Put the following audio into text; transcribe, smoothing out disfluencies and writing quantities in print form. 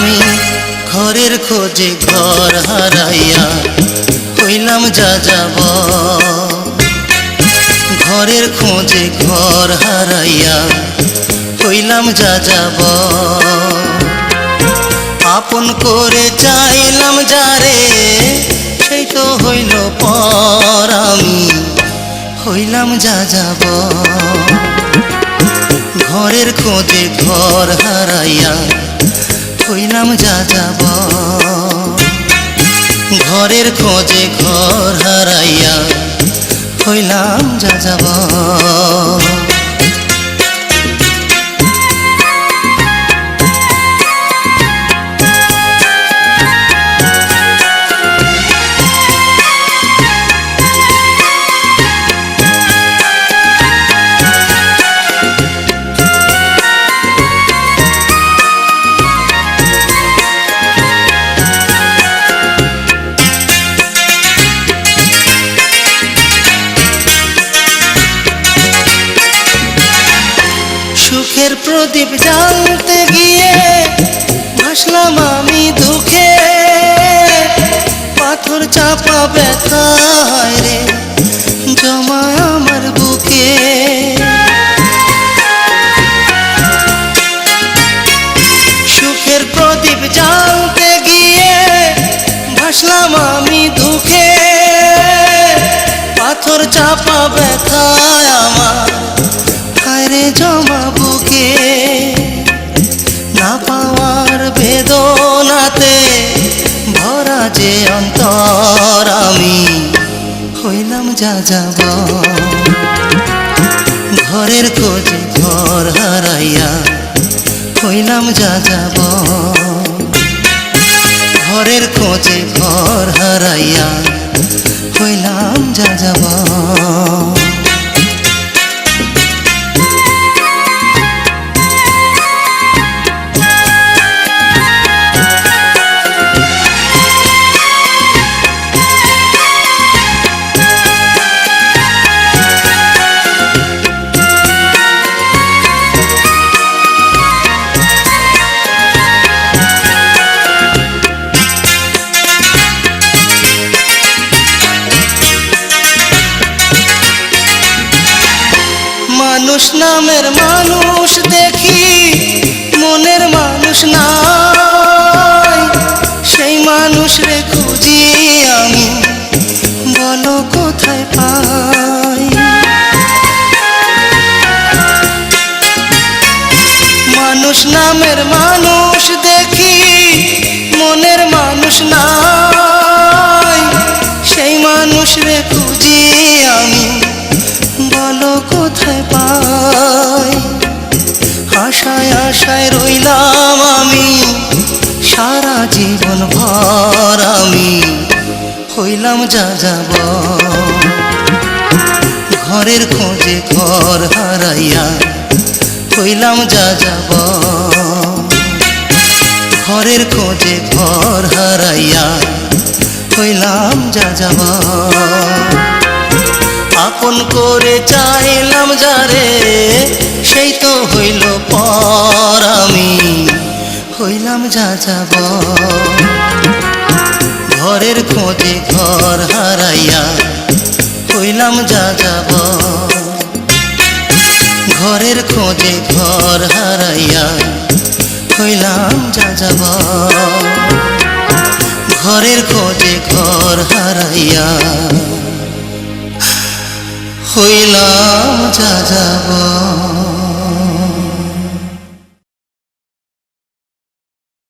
আমি ঘরের খোঁজে ঘর হারাইয়া হইলাম যাযাব। ঘরের খোঁজে ঘর হারাইয়া হইলাম যাযাব। আপন করে চাইলাম যারে সেই তো হইল পর, আমি হইলাম যাযাব। ঘরের খোঁজে ঘর হারাইয়া হইলাম যাযাব। ঘরের খোঁজে ঘর হারাইয়া হইলাম যাযাব। সুখের প্রদীপ জ্বালতে গিয়ে ভাসলাম আমি দুঃখে। পাথর চাপা ব্যথায় রে জমা আমার বুকে। সুখের প্রদীপ জ্বালতে গিয়ে ভাসলাম আমি দুঃখে। পাথর চাপা ব্যথায় আমার রে জমা বুকে। না পাওয়ার বেদনাতে ভরা যে অন্তর, আমি হইলাম যাযাব। ঘরের খোঁজে ঘর হারাইয়া হইলাম যাযাব। ঘরের খোঁজে ঘর হারাইয়া হইলাম যাযাব। মানুষ নামের মানুষ দেখি মনের মানুষ নাই, সেই মানুষ রে খুঁজি আমি বলো কোথায় পাই। মানুষ নামের মানুষ দেখি মনের মানুষ নাই, সেই মানুষ রে খুঁজি আমি বলো কোথায় পাই। আশায় আশায় রইলাম আমি সারা জীবন ভর, আমি হইলাম যাযাব। ঘরের খোঁজে ঘর হারাইয়া হইলাম যাযাব। ঘরের খোঁজে ঘর হারাইয়া হইলাম যাযাব। আপন করে চাইলাম যারে সেই তো হইল পর, আমি হইলাম যাযাব। ঘরের খোঁজে ঘর হারাইয়া হইলাম যাযাব। ঘরের খোঁজে ঘর হারাইয়া হইলাম যাযাব। ঘরের খোঁজে ঘর হারাইয়া হইলাম যাযাব।